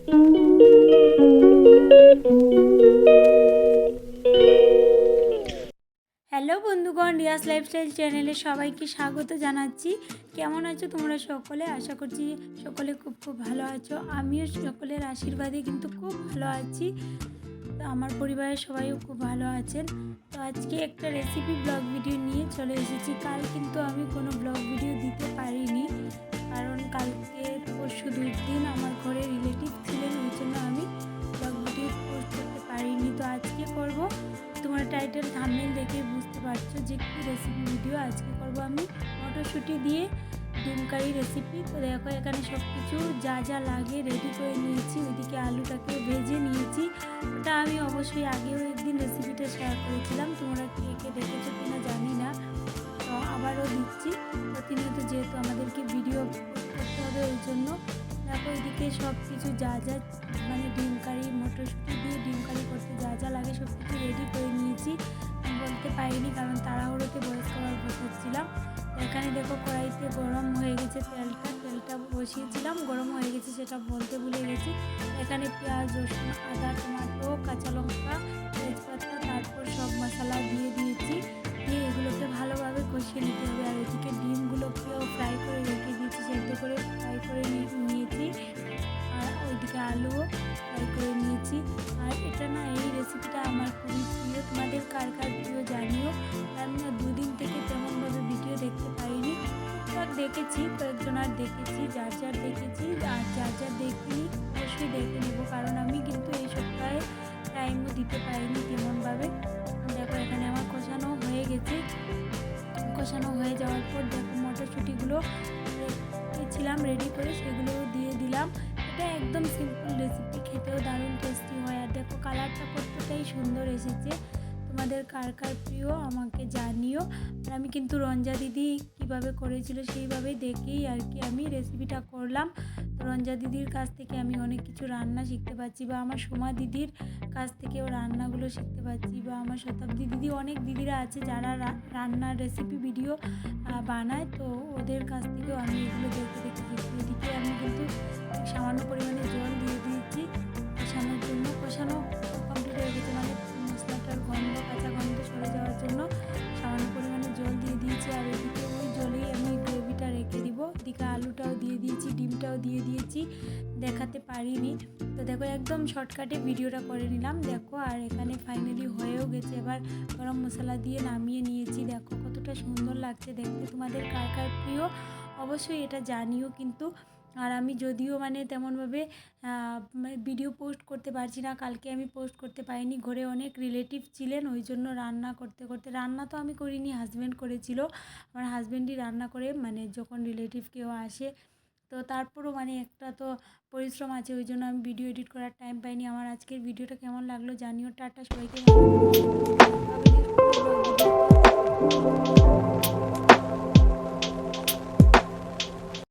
Hello বন্ধুগণ, Riaz lifestyle চ্যানেলে সবাইকে স্বাগত জানাচ্ছি। কেমন আছো তোমরা সকলে? আশা করছি সকলে খুব ভালো আছো। আমিও সকলের আশীর্বাদে কিন্তু খুব ভালো আছি। তো আমার পরিবারের সবাইও খুব ভালো আছেন। তো আজকে একটা রেসিপি ব্লগ ভিডিও নিয়ে চলে এসেছি। কাল কিন্তু আমি কোনো ব্লগ ভিডিও দিতে পারিনি, কারণ কালকে পরশু 2 দিন আমার ঘরে রিলেটিভ ছিলেন, ওই জন্য আমি ব্লগ ভিডিও পোস্ট করতে পারিনি। তো আজকে করব। তোমরা টাইটেল থাম্বনেল দেখে বুঝতে পারছো যে কী রেসিপি ভিডিও আজকে করব। আমি মটরশুঁটি দিয়ে ডিম কারি রেসিপি। তো দেখো এখানে সব কিছু যা যা লাগে রেডি করে নিয়েছি। ওইদিকে আলুটাকে ভেজে নিয়েছি। ওটা আমি অবশ্যই আগেও একদিন রেসিপিটা শেয়ার করেছিলাম, তোমরা কে দেখেছো কিনা জানি না, তো আবারও দিচ্ছি। প্রতিনিয়ত যেহেতু আমাদেরকে ভিডিও পোস্ট করতে হবে, ওই জন্য দেখো এদিকে সব কিছু যা যা মানে ডিম কারি, মটরশুঁটি দিয়ে ডিম কারি করতে যা যা লাগে সব কিছু রেডি করে নিয়েছি। বলতে পারিনি কারণ তাড়াহুড়োতে ভয়েস কভার বসাচ্ছিলাম। এখানে দেখো কড়াইতে গরম হয়ে গেছে তেলটা বসিয়েছিলাম, গরম হয়ে গেছে সেটা বলতে ভুলে গেছি। এখানে পেঁয়াজ, রসুন, আদা, টমেটো, কাঁচা লঙ্কা, তেজপাতা, তারপর সব মশলা দিয়ে দিয়েছি। দিয়ে এগুলোকে ভালোভাবে কষিয়ে নিতে হবে। আর এদিকে ডিমগুলোকেও ফ্রাই করে রেখে দিয়েছি, সেদ্ধ করে ফ্রাই করে নিয়েছি। আর ওইদিকে আলুও ফ্রাই করে নিয়েছি। আর এটা না, এই রেসিপিটা আমার খুবই প্রিয়। তোমাদের কার কার প্রিয় জানিও। আমি না 2 দিন থেকে তেমনভাবে ভিডিও দেখতে পারিনি। টুকটাক দেখেছি, কয়েকজনার দেখেছি, যার দেখেছি। আর যার দেখিনি অবশ্যই দেখে নেবো, কারণ আমি কিন্তু এই সপ্তাহে টাইমও দিতে পারিনি তেমনভাবে। দেখো এখানে আমার কষানো হয়ে গেছে। কষানো হয়ে যাওয়ার পর দেখো মটরশুঁটিগুলো রেখেছিলাম রেডি করে, সেগুলোও দিয়ে দিলাম। এটা একদম সিম্পল রেসিপি, খেতেও দারুণ টেস্টি হয়। আর দেখো কালারটা কতটাই সুন্দর এসেছে। তোমাদের কার কার প্রিয় আমাকে জানিও। আর আমি কিন্তু রঞ্জা দিদি কীভাবে করেছিল সেইভাবেই দেখেই আর কি আমি রেসিপিটা করলাম। তো রঞ্জা দিদির কাছ থেকে আমি অনেক কিছু রান্না শিখতে পারছি, বা আমার সোমা দিদির কাছ থেকেও রান্নাগুলো শিখতে পারছি, বা আমার শতাব্দী দিদি, অনেক দিদিরা আছে যারা রান্নার রেসিপি ভিডিও বানায়। তো ওদের কাছ থেকেও আমি এগুলো দেখে শিখছি। এদিকে আমি কিন্তু সামান্য পরিমাণে জল দিয়ে দিয়েছি কষানোর জন্য। কষানো কমপ্লিট হয়ে গেছে, মানে মশলাটার কাঁচা গন্ধ সরে যাওয়ার জন্য সামান্য পরিমাণে জল দিয়ে দিয়েছি। আর এদিকে ওই জলেই আমি গ্রেভিটা রেখে দিব। এদিকে আলুটাও দিয়ে দিয়েছি, ডিমটাও দিয়ে দিয়েছি, দেখাতে পারিনি। তো দেখো একদম শর্টকাটে ভিডিওটা করে নিলাম দেখো। আর এখানে ফাইনালি হয়েও গেছে। এবার গরম মশলা দিয়ে নামিয়ে নিয়েছি। দেখো কতটা সুন্দর লাগছে দেখতে। তোমাদের কার কার প্রিয় অবশ্যই এটা জানিও কিন্তু। আর আমি যদিও মানে তেমনভাবে ভিডিও পোস্ট করতে পারছি না, কালকে আমি পোস্ট করতে পারিনি, ঘরে অনেক রিলেটিভ ছিলেন, ওই জন্য রান্না করতে রান্না তো আমি করিনি, হাজব্যান্ড করেছিল। আমার হাজব্যান্ডই রান্না করে, মানে যখন রিলেটিভ কেউ আসে। তো তারপরও মানে একটা তো পরিশ্রম আছে, ওই জন্য আমি ভিডিও এডিট করার টাইম পাইনি। আমার আজকের ভিডিওটা কেমন লাগলো জানিও। টাটা সবাইকে।